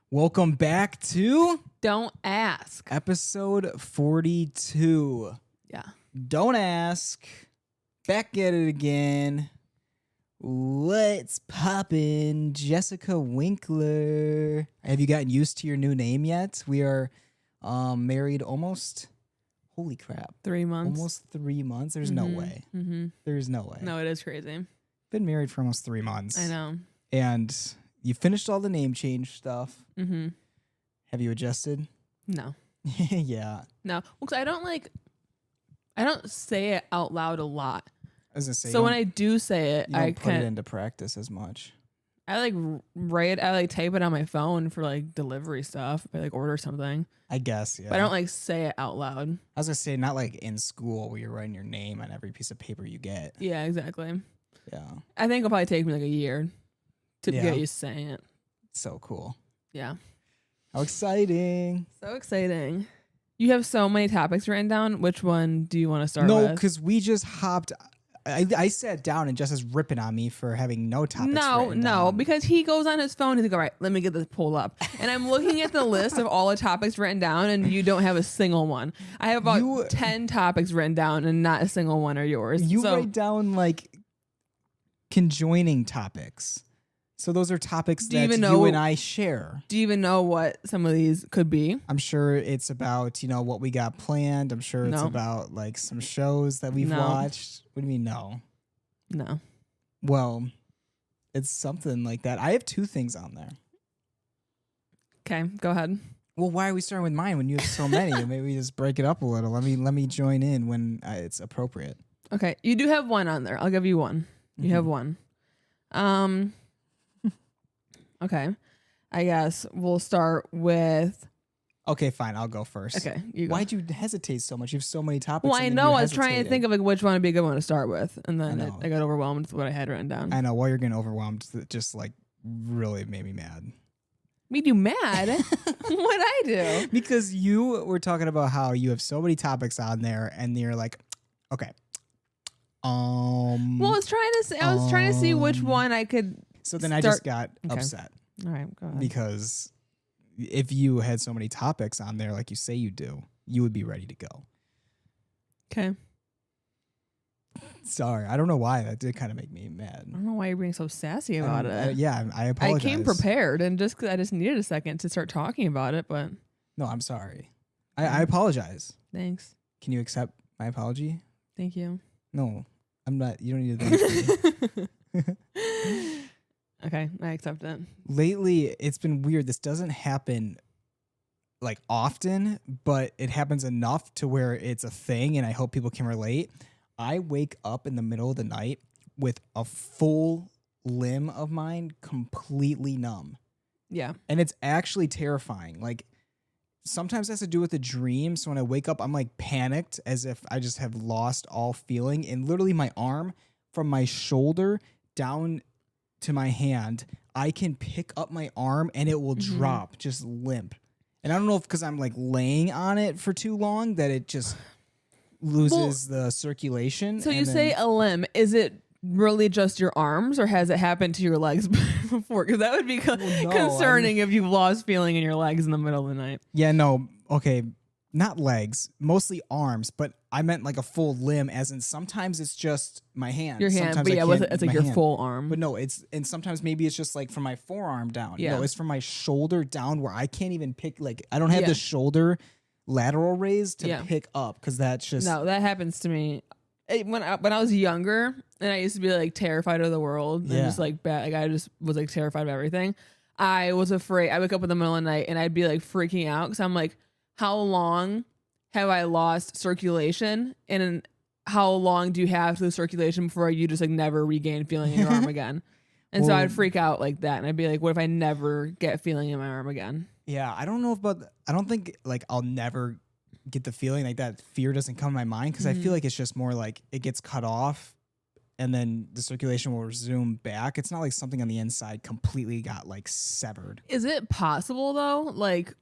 Welcome back to Don't Ask. episode 42. Yeah. Don't Ask. Back at it again. What's poppin', Jessica Winkler? Have you gotten used to your new name yet? We are married almost, holy crap. 3 months. Almost 3 months? There's no way. Mm-hmm. There's no way. No, it is crazy. Been married for almost 3 months. I know. And you finished all the name change stuff. Mm-hmm. Have you adjusted? No. Yeah. No. Well, 'cause I don't say it out loud a lot. I was gonna say, So when I do say it, you don't I put it kind into practice as much. I type it on my phone for like delivery stuff. If I like order something. I guess, yeah. But I don't like say it out loud. I was gonna say, not like in school where you're writing your name on every piece of paper you get. Yeah, exactly. Yeah. I think it'll probably take me like a year to Yeah. get used to saying it. So cool. Yeah. How exciting. So exciting. You have so many topics written down. Which one do you want to start No, with? because we just hopped. I sat down and Jess is ripping on me for having no topics written down. Because he goes on his phone and he's like, all right, let me get this pulled up. And I'm looking at the list of all the topics written down and you don't have a single one. I have about 10 topics written down and not a single one are yours. You write down like conjoining topics. So those are topics that you and I share. Do you even know what some of these could be? I'm sure it's about, what we got planned. I'm sure it's about like some shows that we've watched. What do you mean no? No. Well, it's something like that. I have 2 things on there. Okay, go ahead. Well, why are we starting with mine when you have so many? Maybe we just break it up a little. Let me join in when it's appropriate. Okay, you do have one on there. I'll give you one. You have one. Okay, I guess we'll start with. Okay, fine. I'll go first. Okay, you go. Why'd you hesitate so much? You have so many topics. Well, I know. I was trying to think of like which one would be a good one to start with, and then I got overwhelmed with what I had written down. I know. While you're getting overwhelmed, it just like really made me mad. Made you mad? What'd I do? Because you were talking about how you have so many topics on there, and you're like, okay. Well, I was trying to see which one I could. So then I just got upset. All right, go ahead. Because if you had so many topics on there, like you say you do, you would be ready to go. Okay. Sorry, I don't know why. That did kind of make me mad. I don't know why you're being so sassy about it. Yeah, I apologize. I came prepared, and just because I just needed a second to start talking about it, but no, I'm sorry. I apologize. Thanks. Can you accept my apology? Thank you. No, I'm not. You don't need to thank me. Okay, I accept it. Lately, it's been weird. This doesn't happen like often, but it happens enough to where it's a thing, and I hope people can relate. I wake up in the middle of the night with a full limb of mine completely numb. Yeah. And it's actually terrifying. Like, sometimes it has to do with a dream. So when I wake up, I'm like panicked as if I just have lost all feeling. And literally my arm from my shoulder down to my hand, I can pick up my arm and it will drop, just limp. And I don't know if because I'm like laying on it for too long that it just loses the circulation. So you say a limb. Is it really just your arms or has it happened to your legs before? Because that would be concerning if you've lost feeling in your legs in the middle of the night. Yeah, no. Okay. Not legs, mostly arms, but I meant like a full limb, as in sometimes it's just my hand. Your hand, sometimes but it's like your full arm. But no, and sometimes maybe it's just like from my forearm down. Yeah. No, it's from my shoulder down where I can't even pick, like I don't have the shoulder lateral raise to pick up because that's just. No, that happens to me. When I was younger and I used to be like terrified of the world and just like bad, like I just was like terrified of everything. I was afraid. I wake up in the middle of the night and I'd be like freaking out because I'm like, how long have I lost circulation? And how long do you have the circulation before you just like never regain feeling in your arm again? And so I'd freak out like that. And I'd be like, what if I never get feeling in my arm again? Yeah, I don't know I don't think like I'll never get the feeling like that. Fear doesn't come to my mind because I feel like it's just more like it gets cut off and then the circulation will resume back. It's not like something on the inside completely got like severed. Is it possible though? Like,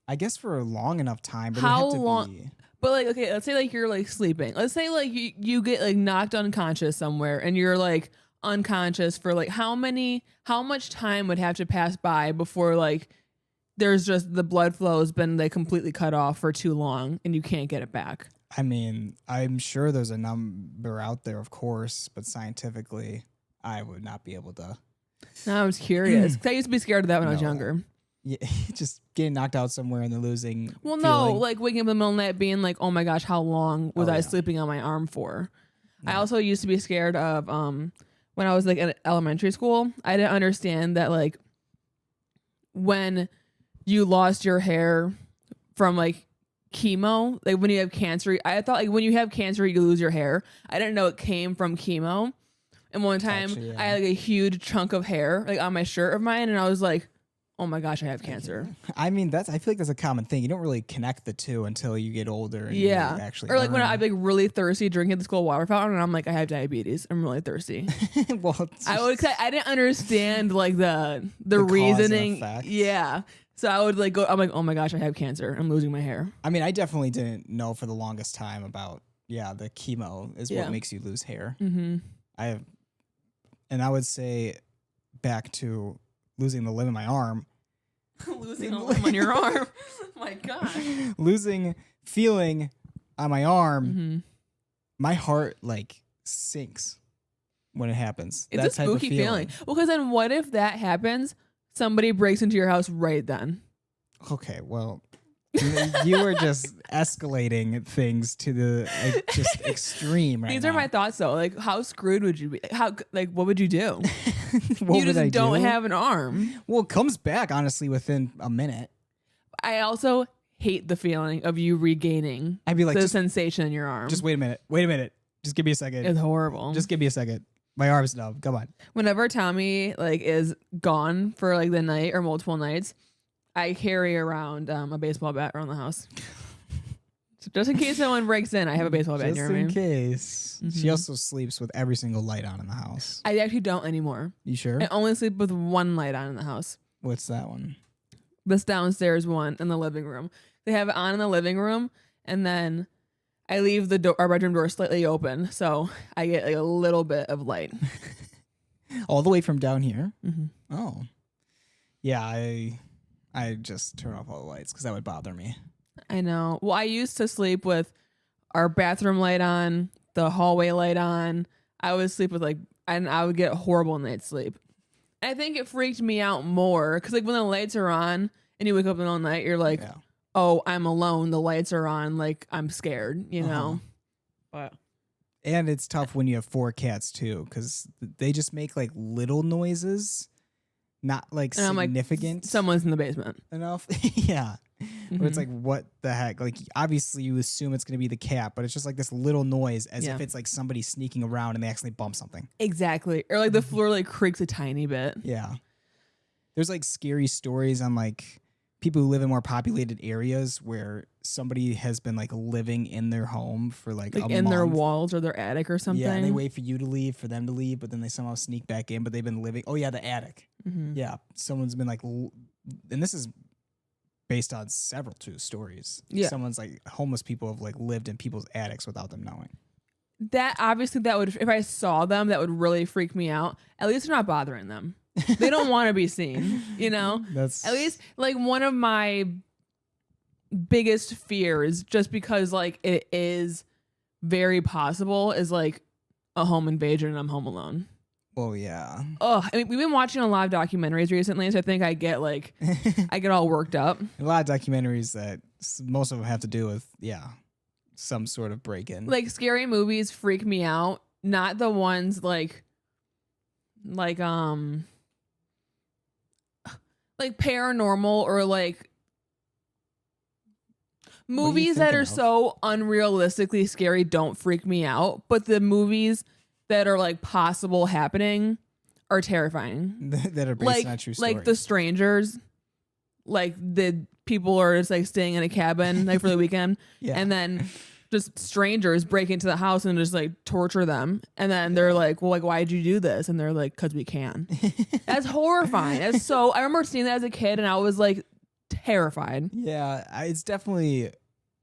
I guess for a long enough time. But how long? But like, okay, let's say like you're like sleeping. Let's say like you get like knocked unconscious somewhere and you're like unconscious for like how much time would have to pass by before like there's just the blood flow has been like completely cut off for too long and you can't get it back. I mean, I'm sure there's a number out there, of course, but scientifically, I would not be able to. Now I was curious. 'Cause I used to be scared of that when I was younger. Yeah, just getting knocked out somewhere and then losing. Well, feeling. no, like waking up in the middle of the night being like, oh my gosh, how long was I sleeping on my arm for? No. I also used to be scared of when I was like in elementary school. I didn't understand that like when you lost your hair from like chemo, like when you have cancer, I thought like when you have cancer you lose your hair. I didn't know it came from chemo. And one time I had like a huge chunk of hair like on my shirt of mine, and I was like, oh my gosh, I have cancer. I mean, I feel like that's a common thing. You don't really connect the two until you get older. And you actually or like when I'm like really thirsty, drinking the school water fountain, and I'm like, I have diabetes. I'm really thirsty. Well, I didn't understand like the reasoning. Yeah. So I would like go, I'm like, oh my gosh, I have cancer. I'm losing my hair. I mean, I definitely didn't know for the longest time about, the chemo is what makes you lose hair. Mm-hmm. And I would say back to losing the limb in my arm. Losing a limb on your arm. My gosh. Losing feeling on my arm. Mm-hmm. My heart like sinks when it happens. It's a spooky feeling. Well, because then what if that happens? Somebody breaks into your house right then. Okay, well, you were just escalating things to the just extreme right These now. are my thoughts though. Like, how screwed would you be? What would you do? What you just don't have an arm. Well, it comes back honestly within a minute. I also hate the feeling of you regaining I'd be like, the sensation in your arm. Just wait a minute. Just give me a second. It's horrible. Just give me a second. My arm's numb. Come on. Whenever Tommy like is gone for like the night or multiple nights, I carry around a baseball bat around the house. So just in case someone breaks in, I have a baseball bat. Just in case. Mm-hmm. She also sleeps with every single light on in the house. I actually don't anymore. You sure? I only sleep with one light on in the house. What's that one? This downstairs one in the living room. They have it on in the living room, and then I leave our bedroom door slightly open, so I get like a little bit of light. All the way from down here? Mm-hmm. Oh. Yeah, I just turn off all the lights because that would bother me. I know. Well, I used to sleep with our bathroom light on, the hallway light on. I would sleep with and I would get horrible night's sleep. And I think it freaked me out more because like when the lights are on and you wake up in the middle of the night, you're like, oh, I'm alone. The lights are on. Like I'm scared, you know? But. And it's tough when you have 4 cats too because they just make like little noises. Not like and significant. Like, someone's in the basement. Enough. Yeah. Mm-hmm. Where it's like, what the heck? Like, obviously, you assume it's going to be the cat, but it's just like this little noise as if it's like somebody sneaking around and they accidentally bump something. Exactly. Or like the floor like creaks a tiny bit. Yeah. There's like scary stories on like people who live in more populated areas where somebody has been like living in their home for like a month. In their walls or their attic or something. Yeah, and they wait for you to leave, for them to leave, but then they somehow sneak back in, but they've been living. Oh, yeah, the attic. Mm-hmm. Yeah, someone's been like, and this is based on several true stories. Yeah. Someone's like, homeless people have like lived in people's attics without them knowing. That obviously that would, if I saw them, that would really freak me out. At least they're not bothering them. They don't want to be seen, you know? That's at least like one of my biggest fears, just because like it is very possible, is like a home invasion and I'm home alone. Oh yeah. Oh, I mean, we've been watching a lot of documentaries recently, so I think I get like I get all worked up. A lot of documentaries that most of them have to do with some sort of break-in. Like scary movies freak me out, not the ones like paranormal or like movies that are so unrealistically scary don't freak me out, but the movies that are like possible happening are terrifying. That are based on true stories. Like The Strangers, like the people are just like staying in a cabin like for the weekend, and then just strangers break into the house and just like torture them, and then they're like, well, like, why'd you do this? And they're like, because we can. That's horrifying. That's so, I remember seeing that as a kid and I was like terrified. Yeah, it's definitely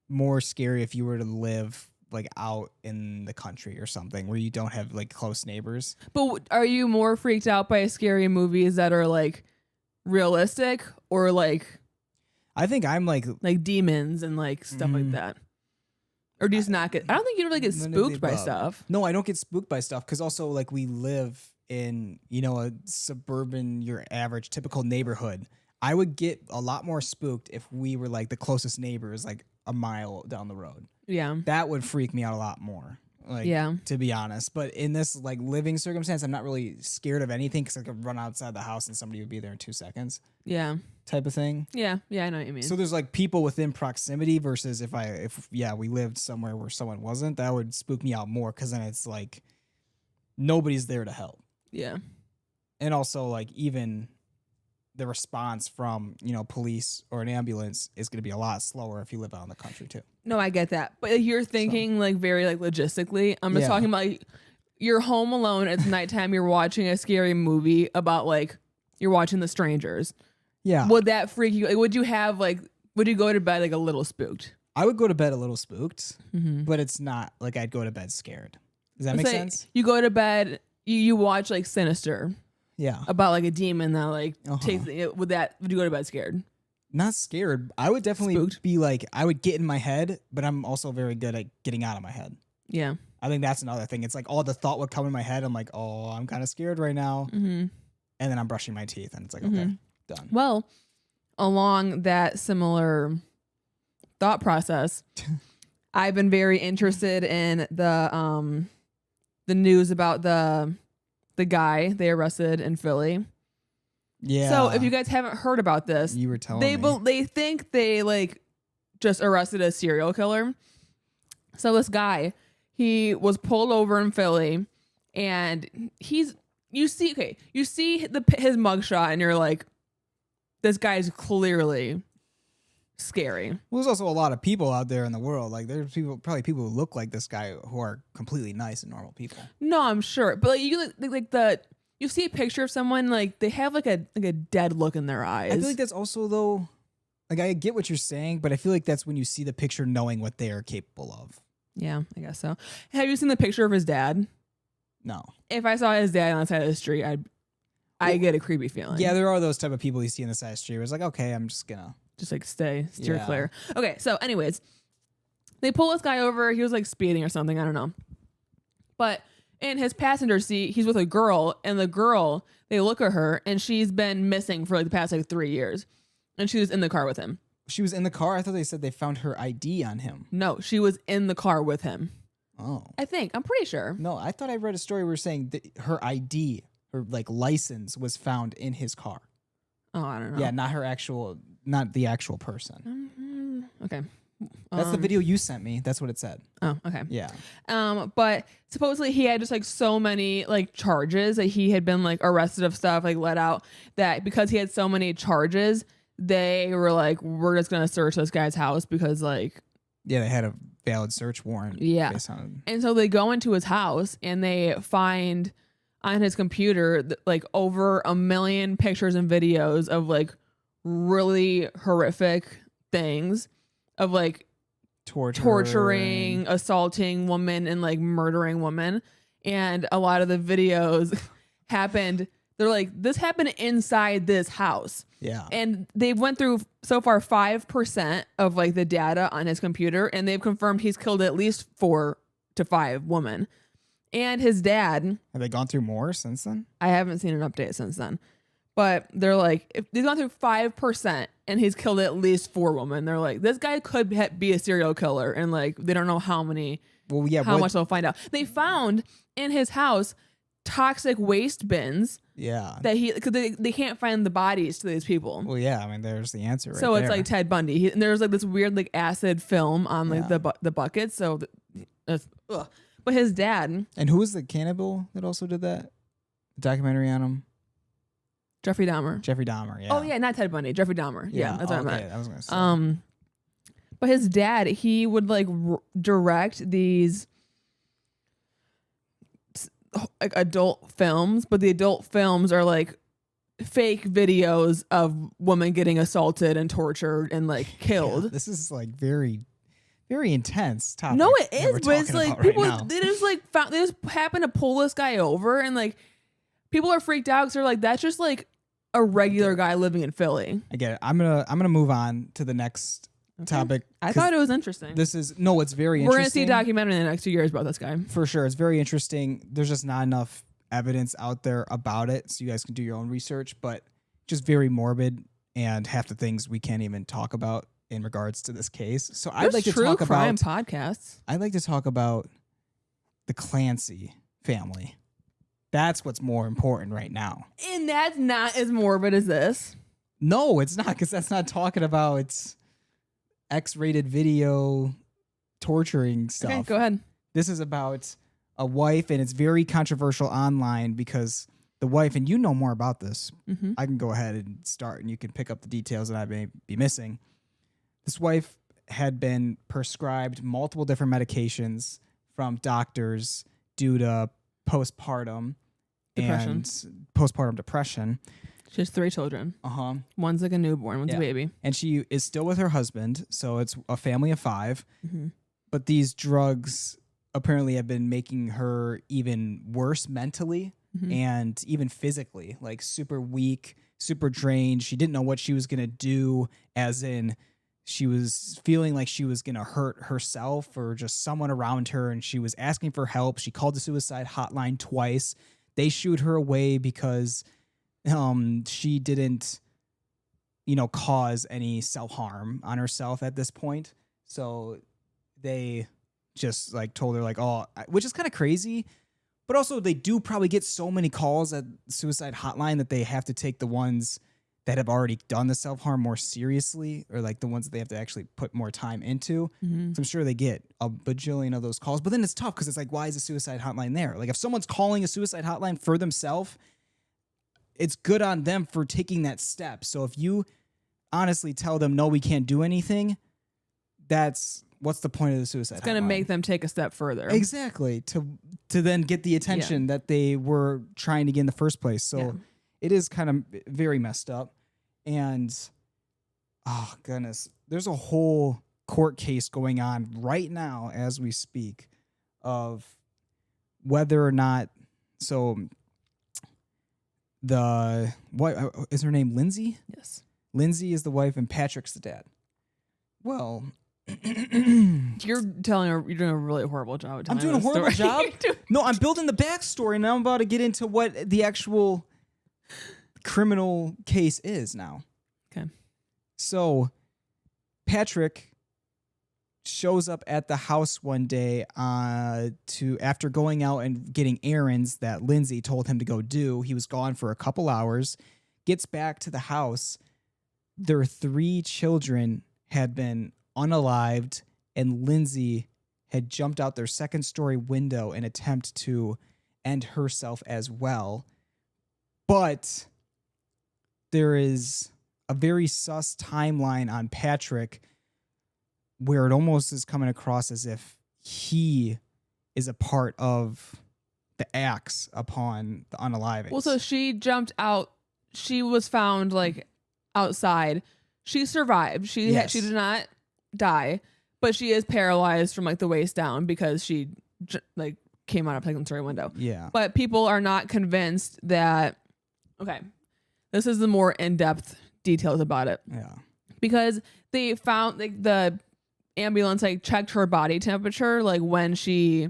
more scary if you were to live like out in the country or something where you don't have like close neighbors. But are you more freaked out by scary movies that are like realistic or like I think I'm like demons and like stuff like that. Or do you just not get? I don't think you really get spooked by stuff. No, I don't get spooked by stuff because also like we live in a suburban, your average typical neighborhood. I would get a lot more spooked if we were like the closest neighbors, like a mile down the road. Yeah, that would freak me out a lot more. Like, to be honest, but in this like living circumstance, I'm not really scared of anything because I could run outside the house and somebody would be there in 2 seconds. Yeah, type of thing. Yeah, I know what you mean. So there's like people within proximity versus if we lived somewhere where someone wasn't, that would spook me out more because then it's like nobody's there to help. Yeah, and also like even the response from police or an ambulance is going to be a lot slower if you live out in the country too. No, I get that, but you're thinking like very like logistically. I'm just talking about like you're home alone. It's nighttime. You're watching a scary movie about like you're watching The Strangers. Yeah, would that freak you? Like, would you go to bed like a little spooked? I would go to bed a little spooked, but it's not like I'd go to bed scared. Does that make sense? You go to bed. You watch like Sinister. Yeah, about like a demon that like takes. Would you go to bed scared? Not scared. I would definitely spooked? Be like, I would get in my head, but I'm also very good at getting out of my head. Yeah, I think that's another thing. It's like all the thought would come in my head. I'm like, oh, I'm kind of scared right now, and then I'm brushing my teeth, and it's like, okay, done. Well, along that similar thought process, I've been very interested in the news about the guy they arrested in Philly. Yeah. So if you guys haven't heard about this, you were telling me. They think they like just arrested a serial killer. So this guy, he was pulled over in Philly, and you see his mugshot, and you're like, this guy's clearly scary. Well, there's also a lot of people out there in the world. Like there's probably people who look like this guy who are completely nice and normal people. No, I'm sure, but like you see a picture of someone like they have like a dead look in their eyes. I feel like that's also though, like I get what you're saying, but I feel like that's when you see the picture knowing what they are capable of. Yeah, I guess so. Have you seen the picture of his dad? No. If I saw his dad on the side of the street, I get a creepy feeling. Yeah, there are those type of people you see on the side of the street where it's like, okay, I'm just gonna like steer clear. Okay, so anyways, they pull this guy over. He was like speeding or something. I don't know. But in his passenger seat, he's with a girl, and the girl, they look at her, and she's been missing for like the past like 3 years, and she was in the car with him. She was in the car? I thought they said they found her ID on him. No, she was in the car with him. Oh. I'm pretty sure. No, I thought I read a story where saying that her ID, her like license was found in his car. Oh, I don't know. Yeah, not the actual person. Okay. That's the video you sent me. That's what it said. Oh, okay. Yeah. But supposedly he had just like so many like charges that he had been like arrested of stuff, like let out, that because he had so many charges, they were like, we're just gonna search this guy's house because like they had a valid search warrant. Yeah. Based on... And so they go into his house and they find on his computer like over 1 million pictures and videos of like really horrific things of like torturing, assaulting women, and like murdering women. And a lot of the videos happened. They're like, this happened inside this house. Yeah. And they went through so far 5% of like the data on his computer, and they've confirmed he's killed at least 4 to 5 women. And his dad. Have they gone through more since then? I haven't seen an update since then. But they're like, if they've gone through 5% and he's killed at least 4 women, they're like, this guy could be a serial killer. And like, they don't know how many, much they'll find out. They found in his house toxic waste bins. Yeah. That because they can't find the bodies to these people. Well, yeah. I mean, there's the answer right so there. It's like Ted Bundy. And there's like this weird like acid film on like the bucket. So but his dad. And who was the cannibal that also did that? The documentary on him? Jeffrey Dahmer. Yeah. Oh yeah, not Ted Bundy. Jeffrey Dahmer. Yeah, that's what I meant. I was gonna say. But his dad, he would like direct these like adult films, but the adult films are like fake videos of women getting assaulted and tortured and like killed. Yeah, this is like very, very intense topic. No, it is, but it's like people they just happen to pull this guy over, and like people are freaked out because they're like, that's just like a regular guy living in Philly. I get it. I'm gonna move on to the next topic. I thought it was interesting. It's very interesting. We're gonna see a documentary in the next 2 years about this guy. For sure. It's very interesting. There's just not enough evidence out there about it, so you guys can do your own research, but just very morbid, and half the things we can't even talk about in regards to this case. So I'd like to talk crime about podcasts. I'd like to talk about the Clancy family. That's what's more important right now. And that's not as morbid as this. No, it's not, because that's not talking about X-rated video torturing stuff. Okay, go ahead. This is about a wife, and it's very controversial online because the wife, and you know more about this. Mm-hmm. I can go ahead and start, and you can pick up the details that I may be missing. This wife had been prescribed multiple different medications from doctors due to postpartum depression. She has 3 children. Uh-huh. One's like a newborn, one's a baby. And she is still with her husband, so it's a family of 5. Mm-hmm. But these drugs apparently have been making her even worse mentally and even physically, like super weak, super drained. She didn't know what she was going to do, as in she was feeling like she was going to hurt herself or just someone around her, and she was asking for help. She called the suicide hotline twice. They shooed her away because she didn't, cause any self-harm on herself at this point. So they just told her which is kind of crazy, but also they do probably get so many calls at suicide hotline that they have to take the ones that have already done the self-harm more seriously, or the ones that they have to actually put more time into. Mm-hmm. So I'm sure they get a bajillion of those calls, but then it's tough because it's why is a suicide hotline there? If someone's calling a suicide hotline for themselves, it's good on them for taking that step. So if you honestly tell them, no, we can't do anything, what's the point of the suicide hotline? It's going to make them take a step further. Exactly. To then get the attention that they were trying to get in the first place. So it is kind of very messed up. And, oh, goodness, there's a whole court case going on right now as we speak of whether or not, what is her name? Lindsay? Yes. Lindsay is the wife and Patrick's the dad. Well, you're doing a really horrible job. I'm doing a horrible job? No, I'm building the backstory, and now I'm about to get into what the actual criminal case is now. Okay. So Patrick shows up at the house one day after going out and getting errands that Lindsay told him to go do. He was gone for a couple hours, gets back to the house. Their 3 children had been unalived, and Lindsay had jumped out their 2nd-story window in attempt to end herself as well. But there is a very sus timeline on Patrick where it almost is coming across as if he is a part of the acts upon the unalivings. Well, so she jumped out. She was found outside. She survived. She did not die, but she is paralyzed from the waist down because she came out of a 2nd-story window. Yeah. But people are not convinced that. Okay, this is the more in-depth details about it. Yeah. Because they found the ambulance checked her body temperature when she.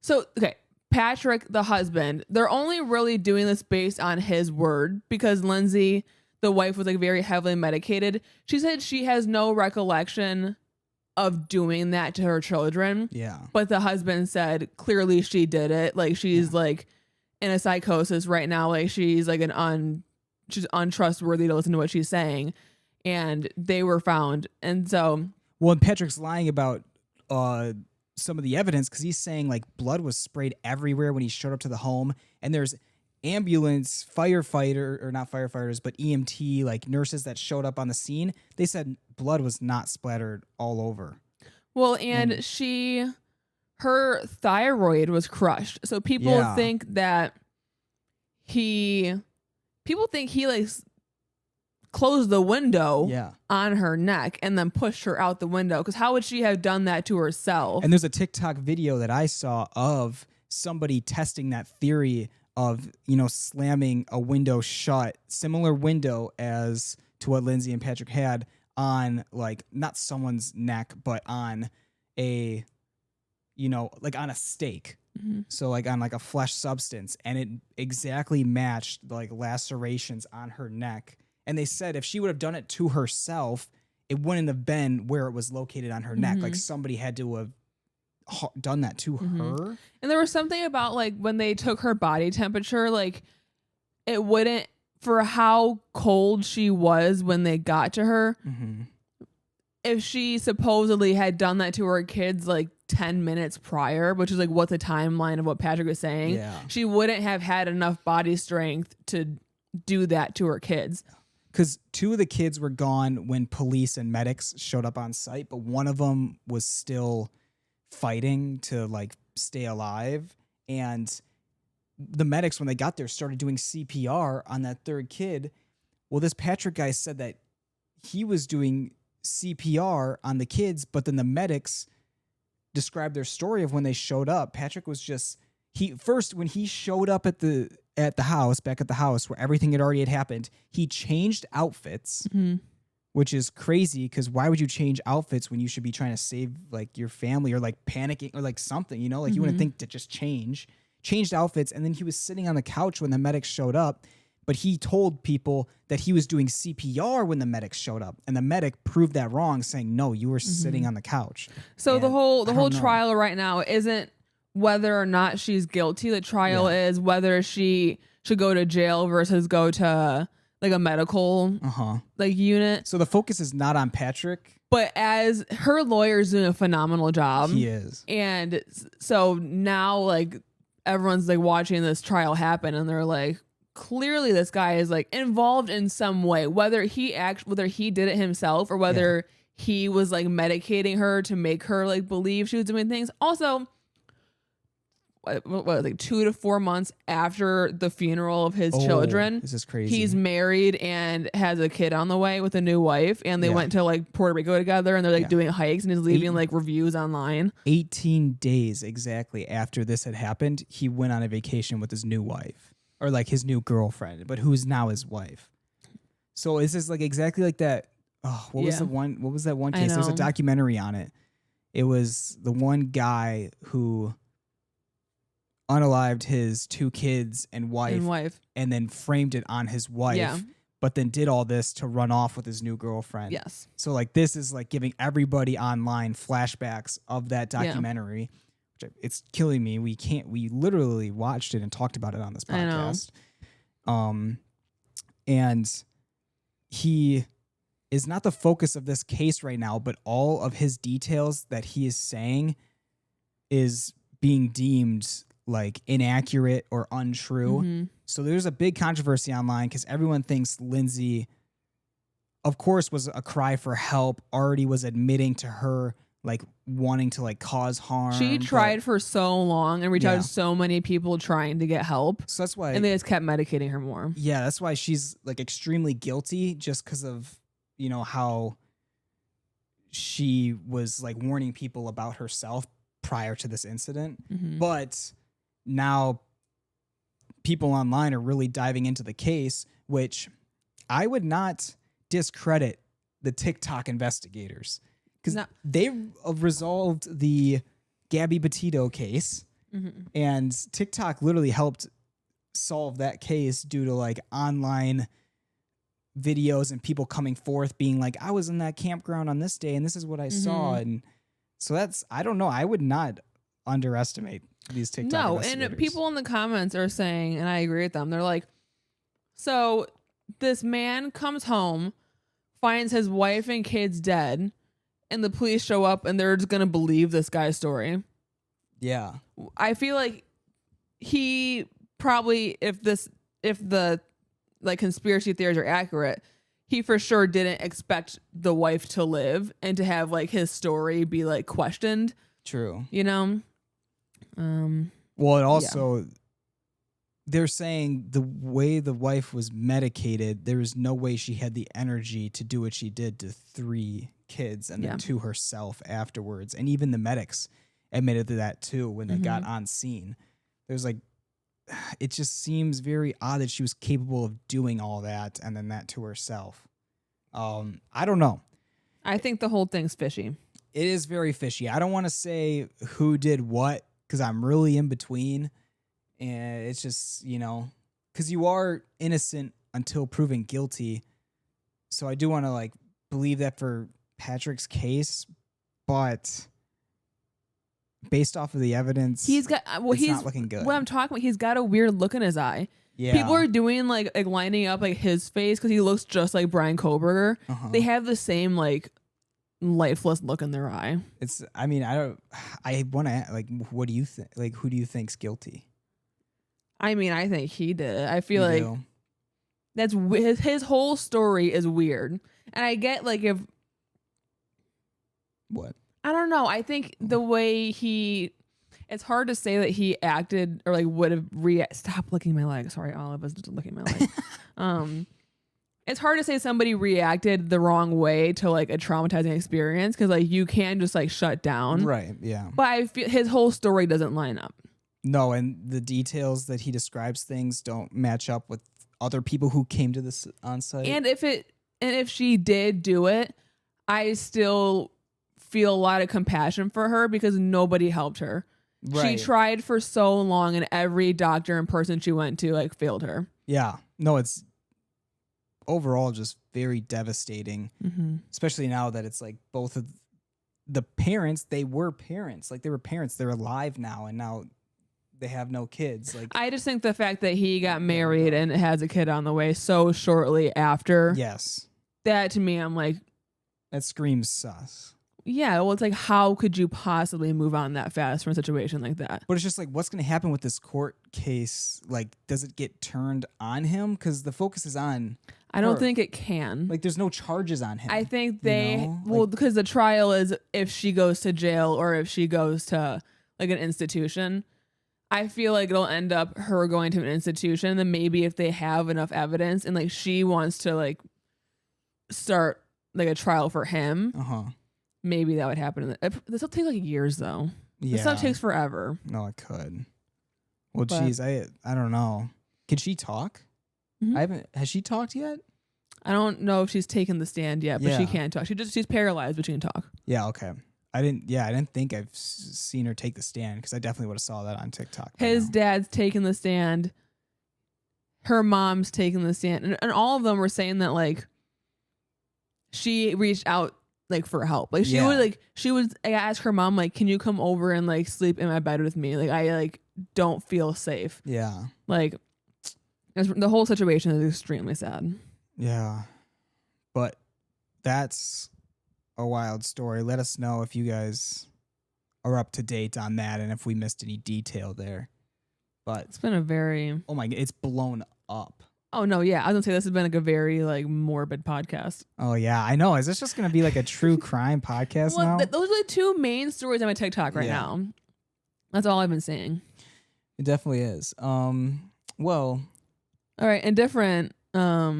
So okay, Patrick, the husband, they're only really doing this based on his word because Lindsay, the wife, was very heavily medicated. She said she has no recollection of doing that to her children. Yeah. But the husband said clearly she did it. She's in a psychosis right now. She's she's untrustworthy to listen to what she's saying. And they were found. And so. Well, and Patrick's lying about some of the evidence because he's saying blood was sprayed everywhere when he showed up to the home. And there's ambulance, not firefighters, but EMT, nurses that showed up on the scene. They said blood was not splattered all over. Well, and her thyroid was crushed. So people think that he closed the window on her neck and then pushed her out the window. Because how would she have done that to herself? And there's a TikTok video that I saw of somebody testing that theory of, slamming a window shut, similar window as to what Lindsay and Patrick had on, like, not someone's neck, but on a, like on a stake. Mm-hmm. So like on like a flesh substance, and it exactly matched like lacerations on her neck. And they said if she would have done it to herself, it wouldn't have been where it was located on her neck. Like somebody had to have done that to her. And there was something about like when they took her body temperature, like it wouldn't, for how cold she was when they got to her. If she supposedly had done that to her kids like 10 minutes prior, which is like what the timeline of what Patrick was saying, she wouldn't have had enough body strength to do that to her kids. Because 2 of the kids were gone when police and medics showed up on site, but one of them was still fighting to like stay alive. And the medics, when they got there, started doing CPR on that 3rd kid. Well, this Patrick guy said that he was doing CPR on the kids, but then the medics described their story of when they showed up. Patrick was just when he showed up at the house, back at the house where everything had happened, he changed outfits, which is crazy because why would you change outfits when you should be trying to save like your family or like panicking or like something, you wouldn't think to just changed outfits. And then he was sitting on the couch when the medics showed up. But he told people that he was doing CPR when the medics showed up, and the medic proved that wrong, saying, "No, you were sitting on the couch." So and the whole trial right now isn't whether or not she's guilty. The trial is whether she should go to jail versus go to like a medical like unit. So the focus is not on Patrick, but as her lawyer's doing a phenomenal job. He is, and so now like everyone's like watching this trial happen, and they're like, clearly this guy is like involved in some way, whether he did it himself or whether he was like medicating her to make her like believe she was doing things. Also, what like 2 to 4 months after the funeral of his children, this is crazy. He's married and has a kid on the way with a new wife, and they went to like Puerto Rico together, and they're like doing hikes, and he's leaving like reviews online. 18 days exactly after this had happened, he went on a vacation with his new wife. Or like his new girlfriend, but who's now his wife. So this is like exactly like that. Oh, what was that one case? There's a documentary on it. It was the one guy who unalived his 2 kids and wife and then framed it on his wife, but then did all this to run off with his new girlfriend. Yes. So like this is like giving everybody online flashbacks of that documentary. It's killing me. We literally watched it and talked about it on this podcast. And he is not the focus of this case right now, but all of his details that he is saying is being deemed like inaccurate or untrue. So there's a big controversy online because everyone thinks Lindsay, of course, was a cry for help, already was admitting to her like wanting to like cause harm. She tried for so long and reached out to so many people trying to get help. So that's why, and they just kept medicating her more. Yeah, that's why she's like extremely guilty, just because of how she was like warning people about herself prior to this incident. But now people online are really diving into the case, which I would not discredit the TikTok investigators. Because they resolved the Gabby Petito case, and TikTok literally helped solve that case due to like online videos and people coming forth being like, I was in that campground on this day and this is what I saw. And so I don't know. I would not underestimate these TikTok investigators. And people in the comments are saying, and I agree with them, they're like, so this man comes home, finds his wife and kids dead, and the police show up and they're just going to believe this guy's story. Yeah. I feel like he probably, if the like conspiracy theories are accurate, he for sure didn't expect the wife to live and to have like his story be like questioned. True. Well, it also, they're saying the way the wife was medicated, there was no way she had the energy to do what she did to 3 kids and then to herself afterwards. And even the medics admitted to that too when they got on scene. There's like it just seems very odd that she was capable of doing all that and then that to herself. I don't know. I think the whole thing's fishy. It is very fishy. I don't want to say who did what because I'm really in between. And it's just, because you are innocent until proven guilty. So I do want to like believe that for Patrick's case, but based off of the evidence, he's not looking good. What I'm talking about, he's got a weird look in his eye. Yeah. People are doing like lining up like his face because he looks just like Brian Koberger. They have the same like lifeless look in their eye. I want to like, what do you think? Like, who do you think's guilty? I think he did it. I feel like that's his whole story is weird. And I get like if what? I don't know. I think the way it's hard to say that he acted or like would have stop licking my leg. Sorry, Olive was just licking my leg. It's hard to say somebody reacted the wrong way to like a traumatizing experience because like you can just like shut down. Right. Yeah. But I feel his whole story doesn't line up. No, and the details that he describes things don't match up with other people who came to this on site. And if she did do it, I still feel a lot of compassion for her because nobody helped her. Right. She tried for so long and every doctor and person she went to like failed her. Yeah. No, it's overall just very devastating, especially now that it's like both of the parents, they were parents. Like they were parents. They're alive now and now they have no kids. Like I just think the fact that he got married and has a kid on the way so shortly after. Yes. That to me, I'm like, that screams sus. Yeah, well, it's like, how could you possibly move on that fast from a situation like that? But it's just like, what's going to happen with this court case? Like, does it get turned on him? Because the focus is on I don't her. think it can. Like, there's no charges on him. I think because the trial is if she goes to jail or if she goes to like an institution. I feel like it'll end up her going to an institution. Then maybe if they have enough evidence and like she wants to like start like a trial for him, maybe that would happen. This will take like years though. Yeah. This stuff takes forever. No, it could. Well, geez, I don't know. Can she talk? Has she talked yet? I don't know if she's taken the stand yet, but she can't talk. She's paralyzed, but she can talk. Yeah. Okay. I didn't think I've seen her take the stand because I definitely would have saw that on TikTok. His dad's taken the stand. Her mom's taken the stand. And all of them were saying that like she reached out like for help. Like she would ask her mom, like, can you come over and like sleep in my bed with me? Like I like don't feel safe. Yeah. Like the whole situation is extremely sad. Yeah. But that's a wild story. Let us know if you guys are up to date on that and if we missed any detail there. But it's been a very oh my god, it's blown up. Oh no, yeah. I was gonna say this has been like a very like morbid podcast. Oh yeah, I know. Is this just gonna be like a true crime podcast now? Those are the two main stories on my TikTok right now. That's all I've been saying. It definitely is. Well, all right, and different I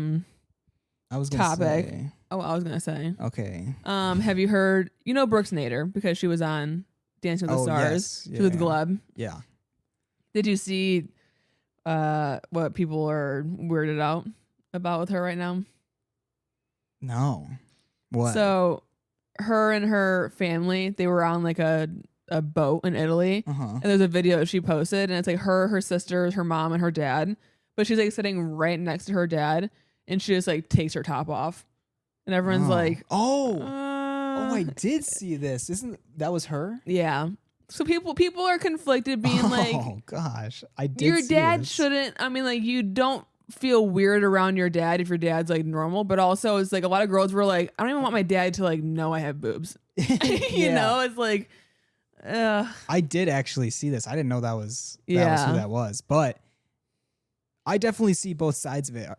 was gonna topic. Say, I was gonna say. Okay. Have you heard? You know Brooks Nader because she was on Dancing with the Stars. Yes. She was Gleb. Yeah. Did you see what people are weirded out about with her right now? No. What? So, her and her family, they were on like a boat in Italy, and there's a video she posted, and it's like her sisters, her mom, and her dad. But she's like sitting right next to her dad, and she just like takes her top off. And everyone's like, oh, I did see this. That was her? Yeah. So people are conflicted being like, oh gosh, I did your see dad this. shouldn't, I mean, like you don't feel weird around your dad if your dad's like normal, but also it's like a lot of girls were like, I don't even want my dad to like know I have boobs. You know, it's like, I did actually see this. I didn't know that was who that was, but I definitely see both sides of it.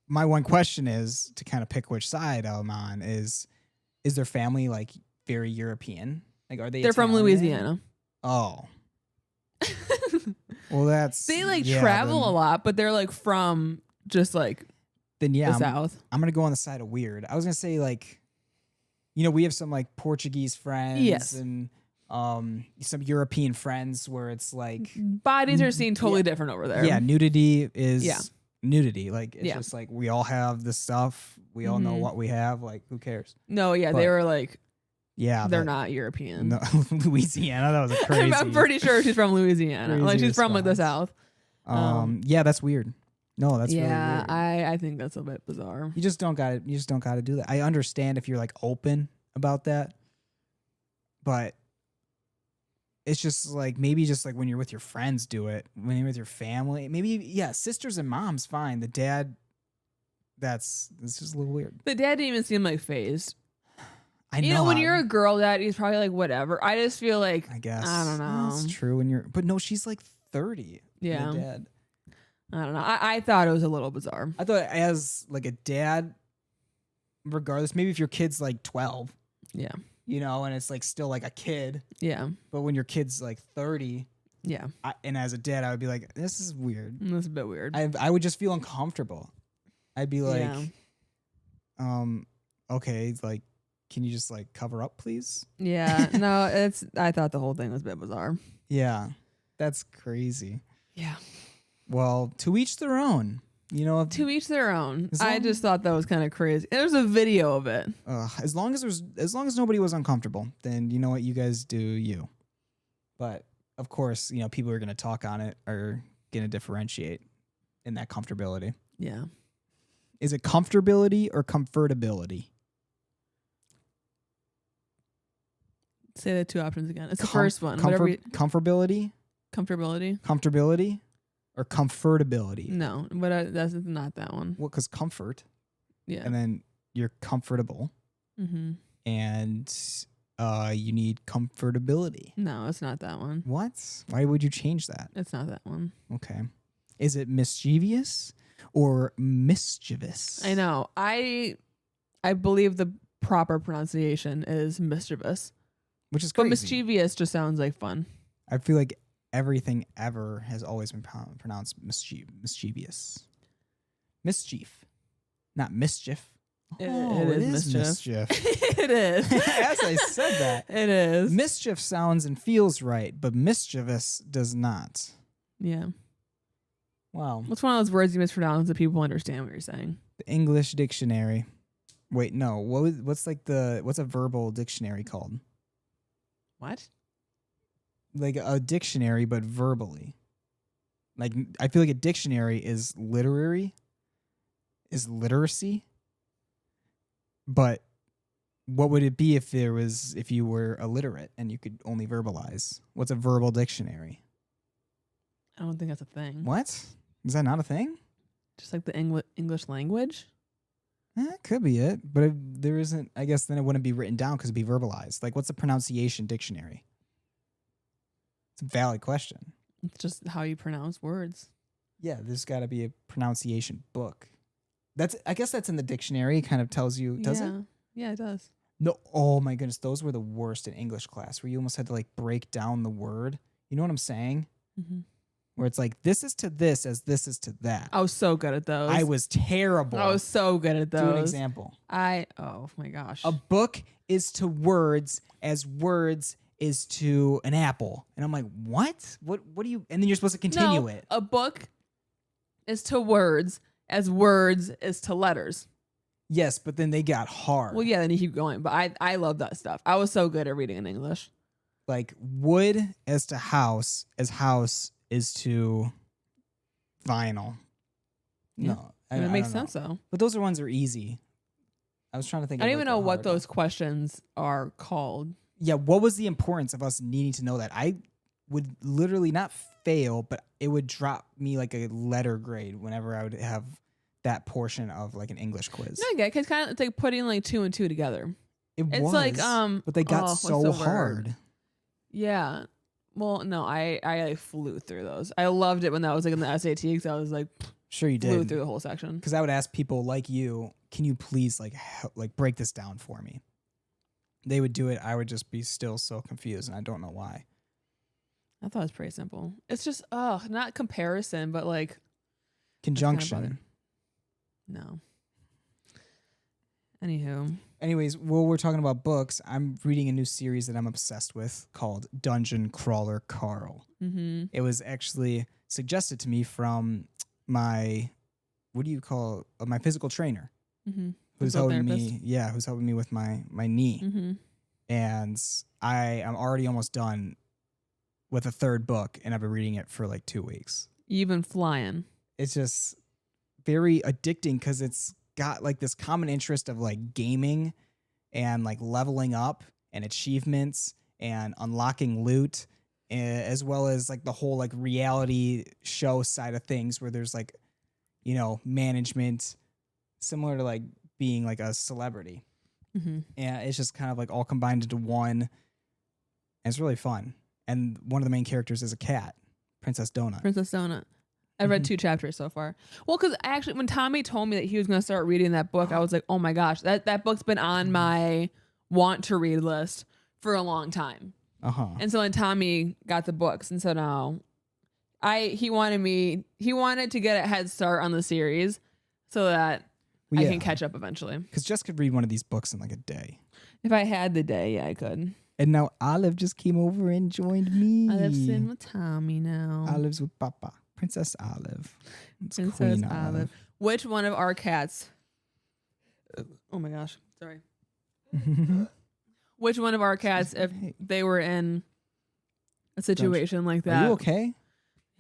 My one question is to kind of pick which side I'm on is their family like very European? Like are they They're Italian? from Louisiana. Oh. Well, they like travel a lot, but they're like from just like the South. I'm going to go on the side of weird. I was going to say like, you know, we have some like Portuguese friends and Some European friends where it's like bodies are seen totally different over there. Yeah, nudity is nudity. Like it's Yeah. just like we all have this stuff. We all know what we have. Like who cares? No, yeah, But- they were like, Yeah, they're not European. No, Louisiana. That was a crazy. I'm pretty sure she's from Louisiana. Like she's from like the response. South. Yeah, that's weird. No, that's really weird. I think that's a bit bizarre. You just don't got it. You just don't got to do that. I understand if you're like open about that, but it's just like maybe just like when you're with your friends, do it. When you're with your family, maybe sisters and moms, fine. The dad, it's just a little weird. The dad didn't even seem like phased. I know. You know, when you're a girl dad, he's probably like whatever. I just feel like I guess I don't know. That's true. But no, she's like 30. Yeah. The dad. I don't know. I thought it was a little bizarre. I thought as like a dad, regardless, maybe if your kid's like 12, Yeah. you know, and it's like still like a kid, Yeah. but when your kid's like 30, Yeah. and as a dad, I would be like, this is weird. That's a bit weird. I would just feel uncomfortable. I'd be like, Yeah. Okay, like, can you just like cover up, please? Yeah. No, I thought the whole thing was a bit bizarre. Yeah, that's crazy. Yeah. Well, to each their own. You know, To each their own. As I long- just thought that was kind of crazy. There's a video of it. as long as nobody was uncomfortable, then you know what, you guys do you. But of course, you know, people who are going to talk on it are going to differentiate in that comfortability. Yeah. Is it comfortability or comfortability? Say the two options again. It's the first one. Comfortability, Comfortability. or comfortability? No, but that's not that one. Well, because comfort, Yeah. and then you're comfortable, Mm-hmm. and you need comfortability. No, it's not that one. What? Why would you change that? It's not that one. Okay. Is it mischievous or mischievous? I know. I believe the proper pronunciation is mischievous, Which is but crazy. mischievous just sounds like fun. I feel like everything ever has always been pronounced mischievous. Mischief, not mischief. It is is mischief. It is. As I said that. It is. Mischief sounds and feels right, but mischievous does not. Yeah. Wow. What's one of those words you mispronounce that people understand what you're saying? The English dictionary. Wait, no. What's a verbal dictionary called? What? Like a dictionary, but verbally. Like I feel like a dictionary is literacy, but what would it be if you were illiterate and you could only verbalize? What's a verbal dictionary? I don't think that's a thing. What? Is that not a thing? Just like the English language? That could be it, but if there isn't, I guess then it wouldn't be written down because it'd be verbalized. Like, what's a pronunciation dictionary? It's a valid question. It's just how you pronounce words. Yeah, there's got to be a pronunciation book. I guess that's in the dictionary. It kind of tells you, does it? Yeah, it does. No. Oh my goodness, those were the worst in English class, where you almost had to like break down the word. You know what I'm saying? Mm-hmm. Where it's like this is to this as this is to that. I was so good at those. I was terrible. I was so good at those. Do an example. Oh my gosh. A book is to words as words is to an apple. And I'm like, what? What do you, and then you're supposed to continue No, it. A book is to words as words is to letters. Yes, but then they got hard. Well, yeah, then you keep going. But I love that stuff. I was so good at reading in English. Like wood as to house as house is to vinyl. Yeah. No. And it I makes don't know. sense though. But those ones are easy. I was trying to think I don't of even like know a what hard those one. questions are called. Yeah, what was the importance of us needing to know that? I would literally not fail, but it would drop me like a letter grade whenever I would have that portion of like an English quiz. No, I get it. 'Cause it's like putting like 2 and 2 together. It It's was, like but they got what's so the word? hard. Yeah. Well, no, I like flew through those. I loved it when that was like in the SAT because I was like Sure you flew did. through the whole section. Because I would ask people like you, can you please like break this down for me? They would do it. I would just be still so confused, and I don't know why. I thought it was pretty simple. It's just not comparison, but like Conjunction. no. Anyways, while we're talking about books, I'm reading a new series that I'm obsessed with called Dungeon Crawler Carl. Mm-hmm. It was actually suggested to me from my, my physical trainer, Mm-hmm. who's helping me. Yeah, who's helping me with my knee. Mm-hmm. And I am already almost done with a third book, and I've been reading it for like 2 weeks. You've been flying. It's just very addicting because it's got like this common interest of like gaming and like leveling up and achievements and unlocking loot, as well as like the whole like reality show side of things where there's like, management similar to like being like a celebrity. Mm-hmm. And it's just kind of like all combined into one. And it's really fun. And one of the main characters is a cat, Princess Donut. I've read 2 chapters so far. Well, because actually, when Tommy told me that he was going to start reading that book, I was like, oh my gosh, that book's been on my want to read list for a long time. And so then Tommy got the books, and so now he wanted to get a head start on the series so that I can catch up eventually. Because Jess could read one of these books in like a day. If I had the day, yeah, I could. And now Olive just came over and joined me. Olive's sitting with Tommy now. Olive's with Papa. Princess Olive. It's Princess Queen Olive. Which one of our cats? Oh my gosh. Sorry. Which one of our cats, if they were in a situation like that? Are you okay?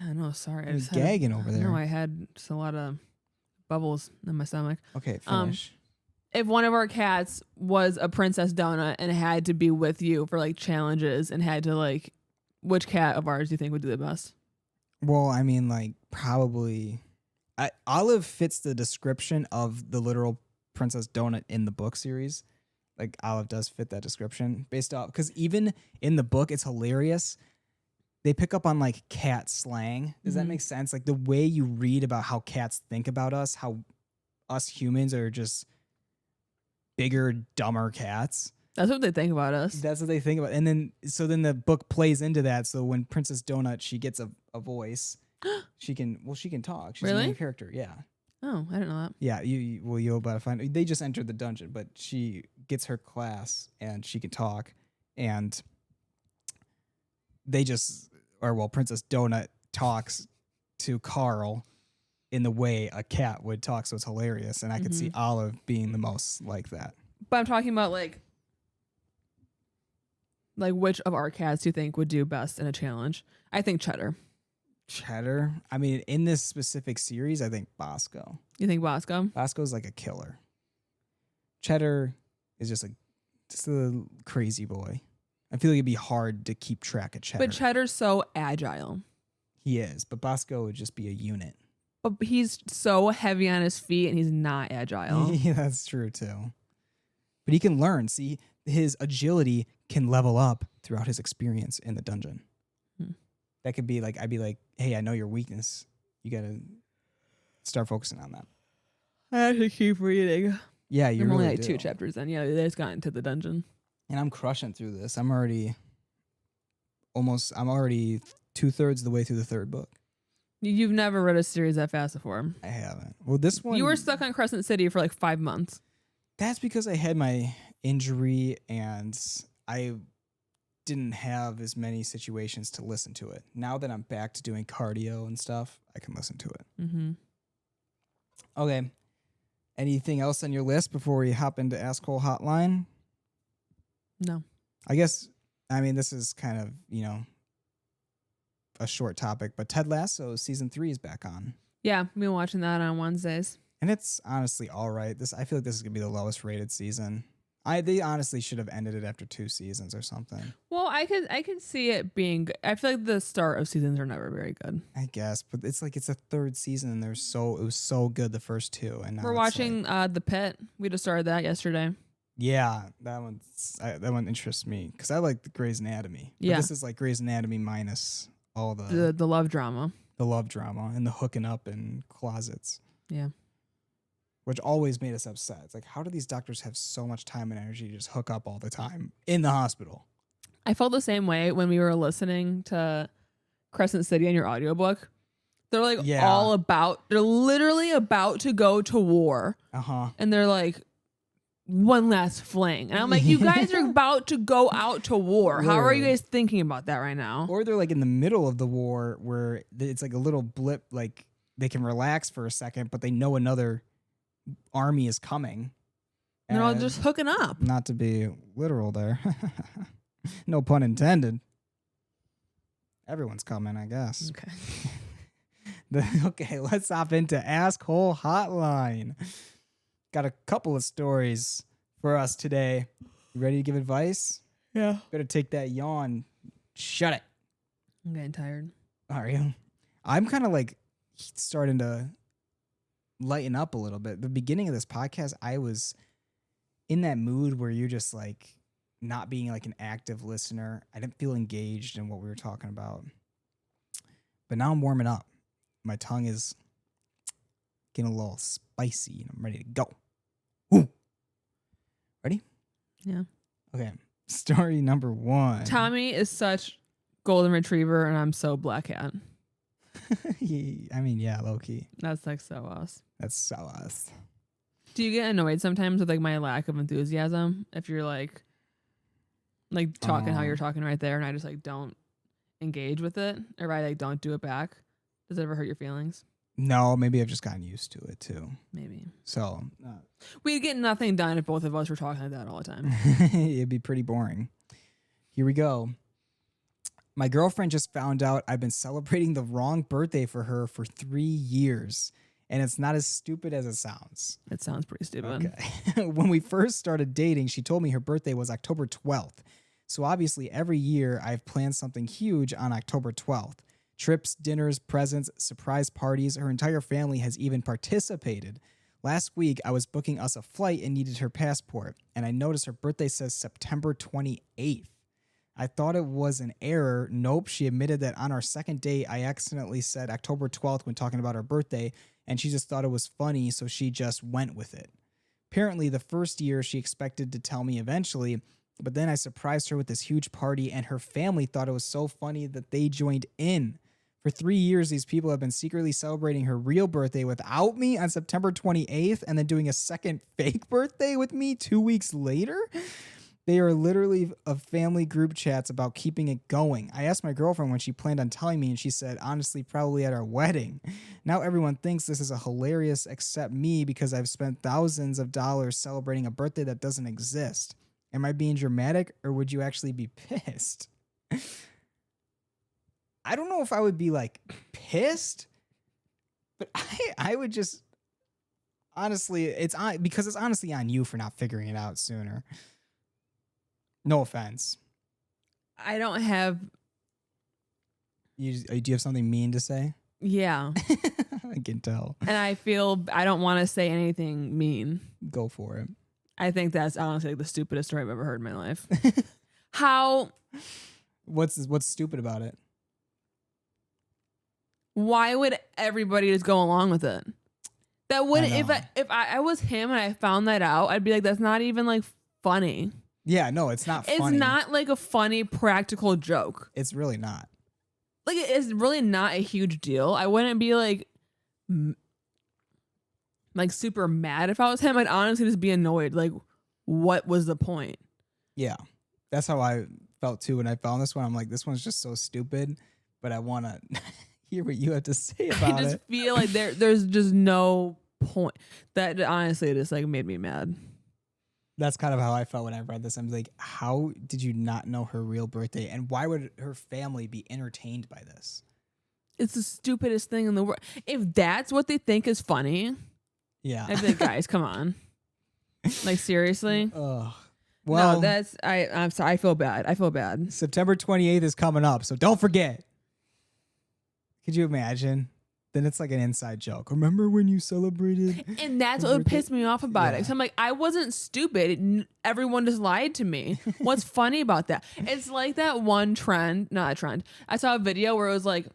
Yeah, no, sorry. I was gagging over there. No, I had just a lot of bubbles in my stomach. Okay, finish. If one of our cats was a Princess Donut and had to be with you for like challenges and had to like, which cat of ours do you think would do the best? Well, I mean, like probably Olive fits the description of the literal Princess Donut in the book series. Like Olive does fit that description based off, because even in the book, it's hilarious. They pick up on like cat slang. Does that make sense? Like the way you read about how cats think about us, how us humans are just bigger, dumber cats. That's what they think about us. That's what they think about. And then the book plays into that. So when Princess Donut, she gets a voice, she can talk. She's really? a main character. Yeah. Oh, I didn't know that. Yeah. You'll about to find. They just entered the dungeon, but she gets her class and she can talk. And Princess Donut talks to Carl in the way a cat would talk. So it's hilarious. And I could see Olive being the most like that. But I'm talking about like which of our cats do you think would do best in a challenge? I think Cheddar. I mean, in this specific series, I think Bosco. You think Bosco? Bosco's like a killer. Cheddar is just a crazy boy. I feel like it'd be hard to keep track of Cheddar. But Cheddar's so agile. He is, but Bosco would just be a unit. But he's so heavy on his feet and he's not agile. Yeah, that's true too. But he can learn. See, his agility can level up throughout his experience in the dungeon. That could be like, I'd be like, hey, I know your weakness. You got to start focusing on that. I have to keep reading. Yeah, you're only really like 2 chapters in. Yeah, they just got into the dungeon. And I'm crushing through this. I'm already 2/3 of the way through the 3rd book. You've never read a series that fast before. I haven't. Well, this one... You were stuck on Crescent City for like 5 months. That's because I had my injury and I didn't have as many situations to listen to it. Now that I'm back to doing cardio and stuff, I can listen to it. Mm-hmm. Okay. Anything else on your list before we hop into Askhole Hotline? No. I guess, this is kind of, a short topic, but Ted Lasso season 3 is back on. Yeah, I've been watching that on Wednesdays. And it's honestly all right. I feel like this is going to be the lowest rated season. They honestly should have ended it after 2 seasons or something. Well, I could see it being good. I feel like the start of seasons are never very good. I guess, but it's like it's a 3rd season and it was so good the first 2, and now we're watching The Pit. We just started that yesterday. Yeah, that one interests me because I like the Grey's Anatomy. But this is like Grey's Anatomy minus all the love drama. The love drama and the hooking up in closets. Yeah. Which always made us upset. It's like, how do these doctors have so much time and energy to just hook up all the time in the hospital? I felt the same way when we were listening to Crescent City in your audiobook. They're like they're literally about to go to war. Uh-huh. And they're like one last fling. And I'm like, you guys are about to go out to war. How are you guys thinking about that right now? Or they're like in the middle of the war where it's like a little blip, like they can relax for a second, but they know another army is coming. They're all just hooking up. Not to be literal there. No pun intended. Everyone's coming, I guess. Okay. Okay, let's hop into Askhole Hotline. Got a couple of stories for us today. You ready to give advice? Yeah. Better take that yawn. Shut it. I'm getting tired. Are you? I'm kind of like starting to lighten up a little bit. The beginning of this podcast, I was in that mood where you're just like not being like an active listener. I didn't feel engaged in what we were talking about. But now I'm warming up. My tongue is getting a little spicy and I'm ready to go. Ooh. Ready? Yeah. Okay. Story number 1. Tommy is such golden retriever and I'm so black cat. I mean, yeah, low key. That's like so us. That's so us. Do you get annoyed sometimes with like my lack of enthusiasm? If you're like talking how you're talking right there and I just like don't engage with it or I like don't do it back? Does it ever hurt your feelings? No, maybe I've just gotten used to it too. Maybe. So we'd get nothing done if both of us were talking like that all the time. it'd be pretty boring. Here we go. My girlfriend just found out I've been celebrating the wrong birthday for her for 3 years. And it's not as stupid as it sounds. It sounds pretty stupid. Okay. When we first started dating, she told me her birthday was October 12th. So obviously every year I've planned something huge on October 12th. Trips, dinners, presents, surprise parties. Her entire family has even participated. Last week, I was booking us a flight and needed her passport. And I noticed her birthday says September 28th. I thought it was an error. Nope. She admitted that on our second date, I accidentally said October 12th when talking about her birthday. And she just thought it was funny, so she just went with it. Apparently, the first year she expected to tell me eventually, but then I surprised her with this huge party, and her family thought it was so funny that they joined in. For 3 years, these people have been secretly celebrating her real birthday without me on September 28th, and then doing a second fake birthday with me 2 weeks later. They are literally a family group chats about keeping it going. I asked my girlfriend when she planned on telling me, and she said, honestly, probably at our wedding. Now everyone thinks this is a hilarious except me because I've spent thousands of dollars celebrating a birthday that doesn't exist. Am I being dramatic or would you actually be pissed? I don't know if I would be like pissed, but I would just honestly, because it's honestly on you for not figuring it out sooner. No offense. I don't have. Do you have something mean to say? Yeah. I can tell. And I feel I don't want to say anything mean. Go for it. I think that's honestly like the stupidest story I've ever heard in my life. How? What's stupid about it? Why would everybody just go along with it? That wouldn't. If I was him and I found that out, I'd be like, that's not even like funny. Yeah, no, it's not funny. It's not like a funny practical joke. It's really not. Like, it's really not a huge deal. I wouldn't be like super mad if I was him. I'd honestly just be annoyed. Like, what was the point? Yeah, that's how I felt too when I found this one. I'm like, this one's just so stupid, but I want to hear what you have to say about it. I just feel like there's just no point. That honestly just like made me mad. That's kind of how I felt when I read this. I'm like, how did you not know her real birthday? And why would her family be entertained by this? It's the stupidest thing in the world. If that's what they think is funny, yeah. I'd be like, guys, come on. Like, seriously? Ugh. Well, no, I'm sorry. I feel bad. September 28th is coming up, so don't forget. Could you imagine? Then it's like an inside joke. Remember when you celebrated? And that's what pissed me off about it. So I'm like, I wasn't stupid. Everyone just lied to me. What's funny about that? It's like that one trend, not a trend. I saw a video where it was like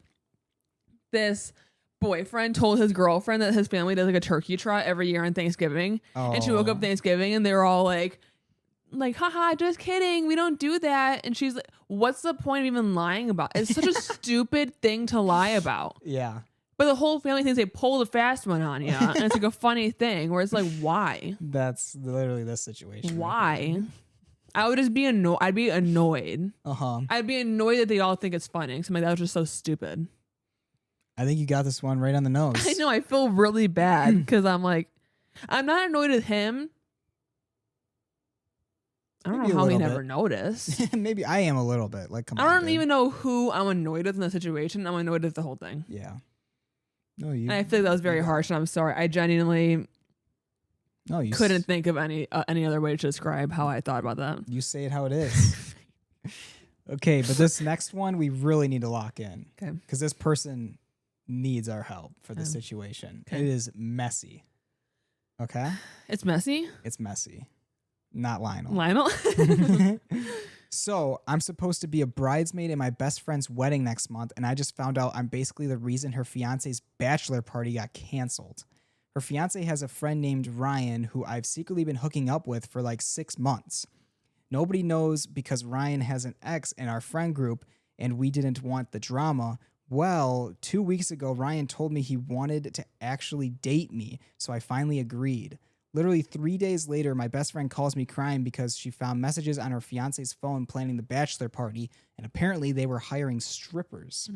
this boyfriend told his girlfriend that his family does like a turkey trot every year on Thanksgiving. Oh. And she woke up Thanksgiving and they were all like, haha, just kidding. We don't do that. And she's like, what's the point of even lying about? It's such a stupid thing to lie about. Yeah. But the whole family thinks they pulled a fast one on you. And it's like a funny thing where it's like, why? That's literally the situation. Why? I would just be annoyed. I'd be annoyed. I'd be annoyed that they all think it's funny. Because I'm like, that was just so stupid. I think you got this one right on the nose. I know. I feel really bad because I'm like, I'm not annoyed with him. I don't know how he never noticed. Maybe I am a little bit. Like, come on. I don't even know who I'm annoyed with in the situation. I'm annoyed with the whole thing. Yeah. No, you. And I feel like that was very harsh, and I'm sorry. I genuinely couldn't think of any other way to describe how I thought about that. You say it how it is. Okay, but this next one we really need to lock in. Okay. Because this person needs our help for the situation. Okay. It is messy. Okay? It's messy? It's messy. Not Lionel. Lionel? So I'm supposed to be a bridesmaid in my best friend's wedding next month, and I just found out I'm basically the reason her fiance's bachelor party got canceled. Her fiance has a friend named Ryan who I've secretly been hooking up with for like 6 months. Nobody knows because Ryan has an ex in our friend group, and we didn't want the drama. Well, 2 weeks ago, Ryan told me he wanted to actually date me, so I finally agreed. Literally 3 days later, my best friend calls me crying because she found messages on her fiance's phone planning the bachelor party, and apparently they were hiring strippers.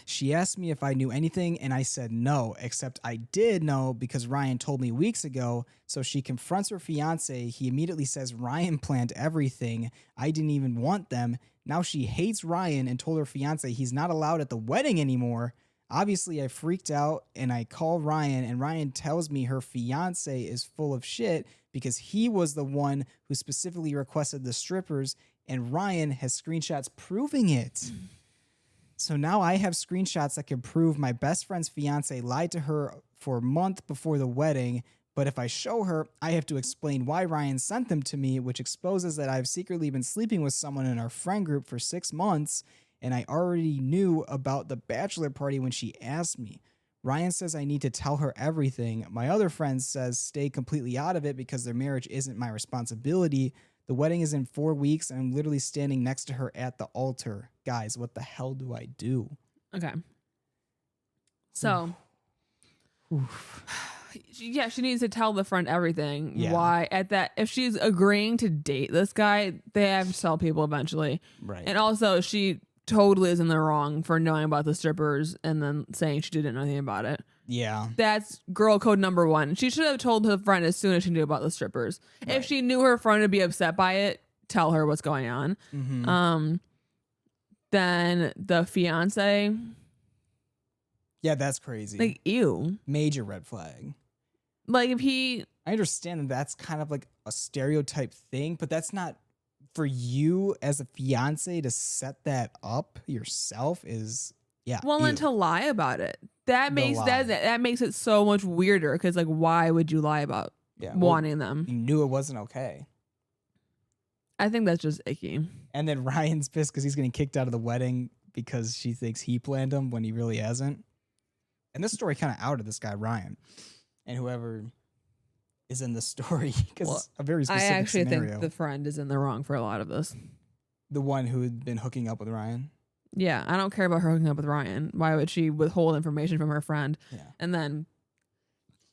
She asked me if I knew anything, and I said no, except I did know because Ryan told me weeks ago. So she confronts her fiance. He immediately says Ryan planned everything. I didn't even want them. Now she hates Ryan and told her fiance he's not allowed at the wedding anymore. Obviously, I freaked out and I call Ryan, and Ryan tells me her fiance is full of shit because he was the one who specifically requested the strippers, and Ryan has screenshots proving it. So now I have screenshots that can prove my best friend's fiance lied to her for a month before the wedding, but if I show her, I have to explain why Ryan sent them to me, which exposes that I've secretly been sleeping with someone in our friend group for 6 months, and I already knew about the bachelor party when she asked me. Ryan says I need to tell her everything. My other friend says stay completely out of it because their marriage isn't my responsibility. The wedding is in 4 weeks, and I'm literally standing next to her at the altar. Guys, what the hell do I do? Okay. So, yeah, she needs to tell the friend everything. Yeah. Why if she's agreeing to date this guy, they have to tell people eventually. Right. And also, she totally is in the wrong for knowing about the strippers and then saying she didn't know anything about it. Yeah. That's girl code number 1. She should have told her friend as soon as she knew about the strippers. Right. If she knew her friend would be upset by it, tell her what's going on. Mm-hmm. Then the fiance. Yeah, that's crazy. Like, ew. Major red flag. Like, I understand that that's kind of like a stereotype thing, but that's not for you as a fiance to set that up yourself is, yeah. Well, and to lie about it. That makes it so much weirder because, like, why would you lie about wanting them? You knew it wasn't okay. I think that's just icky. And then Ryan's pissed because he's getting kicked out of the wedding because she thinks he planned them when he really hasn't. And this story kind of outed this guy, Ryan, and whoever is in the story because it's a very specific I actually scenario. think the friend is in the wrong for a lot of this. The one who had been hooking up with Ryan? Yeah, I don't care about her hooking up with Ryan. Why would she withhold information from her friend? Yeah. And then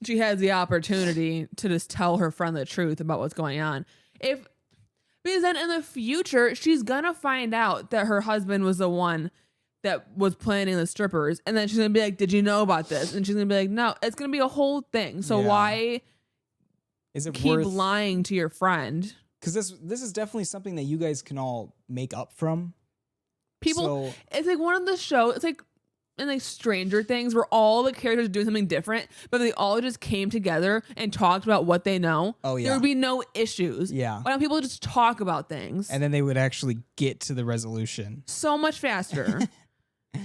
she has the opportunity to just tell her friend the truth about what's going on. Because then in the future, she's going to find out that her husband was the one that was planning the strippers. And then she's going to be like, did you know about this? And she's going to be like, no, it's going to be a whole thing. So why keep lying to your friend? Because this is definitely something that you guys can all make up from. It's like one of the shows, it's like in like Stranger Things where all the characters are doing something different, but they all just came together and talked about what they know. Oh, yeah. There would be no issues. Yeah. Why don't people just talk about things? And then they would actually get to the resolution. So much faster.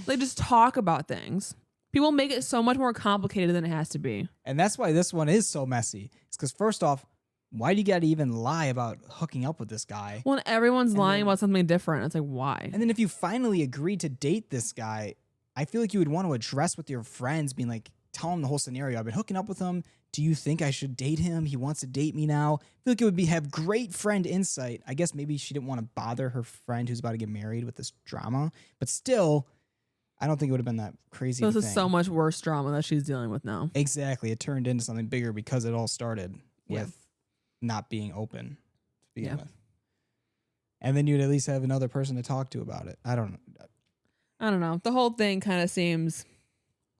They just talk about things. People make it so much more complicated than it has to be. And that's why this one is so messy. It's because first off, why do you got to even lie about hooking up with this guy? Well, everyone's lying about something different. It's like, why? And then if you finally agreed to date this guy, I feel like you would want to address with your friends, being like, tell him the whole scenario. I've been hooking up with him. Do you think I should date him? He wants to date me now. I feel like it would have great friend insight. I guess maybe she didn't want to bother her friend who's about to get married with this drama. But still, I don't think it would have been that crazy. So this is so much worse drama that she's dealing with now. Exactly. It turned into something bigger because it all started with not being open to begin with. And then you'd at least have another person to talk to about it. I don't know. The whole thing kind of seems...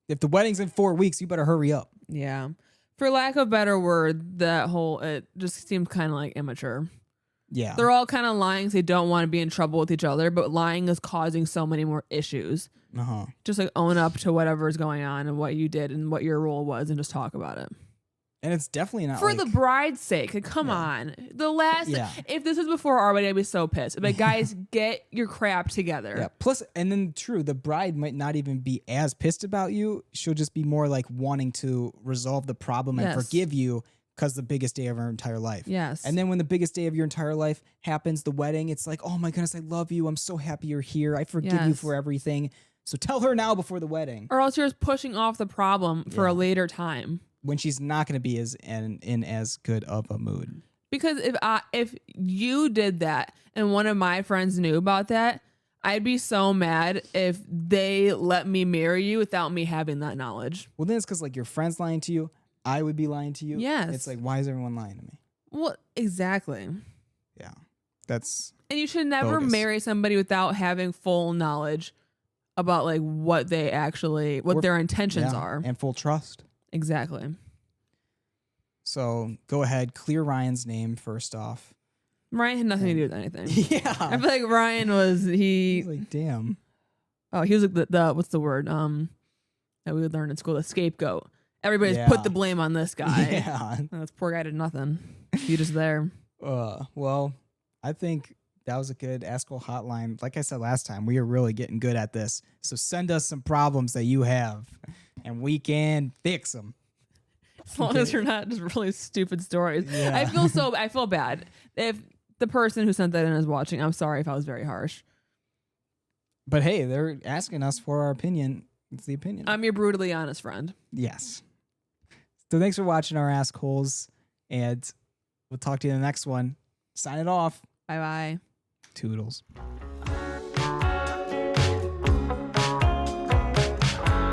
If the wedding's in 4 weeks, you better hurry up. Yeah. For lack of a better word, it just seems kind of like immature. Yeah. They're all kind of lying because they don't want to be in trouble with each other, but lying is causing so many more issues. Just like own up to whatever is going on and what you did and what your role was and just talk about it. And it's definitely not for the bride's sake. Like, come on. If this was before our wedding, I'd be so pissed. But guys, get your crap together. Yeah. Plus, and then the bride might not even be as pissed about you. She'll just be more like wanting to resolve the problem and forgive you because the biggest day of her entire life. Yes. And then when the biggest day of your entire life happens, the wedding, it's like, oh my goodness, I love you. I'm so happy you're here. I forgive you for everything. So tell her now before the wedding. Or else you're just pushing off the problem for a later time. When she's not going to be in as good of a mood. Because if you did that and one of my friends knew about that, I'd be so mad if they let me marry you without me having that knowledge. Well, then it's because like your friend's lying to you. I would be lying to you. Yes. It's like, why is everyone lying to me? Well, exactly. Yeah. That's And you should never marry somebody without having full knowledge about like what their intentions are. And full trust. Exactly. So go ahead, clear Ryan's name first off. Ryan had nothing to do with anything. Yeah. I feel like Ryan was like, damn. Oh, he was like the what's the word? That we would learn in school, the scapegoat. Everybody's put the blame on this guy. Yeah. This poor guy did nothing. He just there. Well, I think that was a good Askhole Hotline. Like I said last time, we are really getting good at this. So send us some problems that you have, and we can fix them. As long as you're not just really stupid stories. Yeah. I feel bad. If the person who sent that in is watching, I'm sorry if I was very harsh. But hey, they're asking us for our opinion. It's the opinion. I'm your brutally honest friend. Yes. So thanks for watching our Assholes, and we'll talk to you in the next one. Sign it off. Bye-bye. Toodles.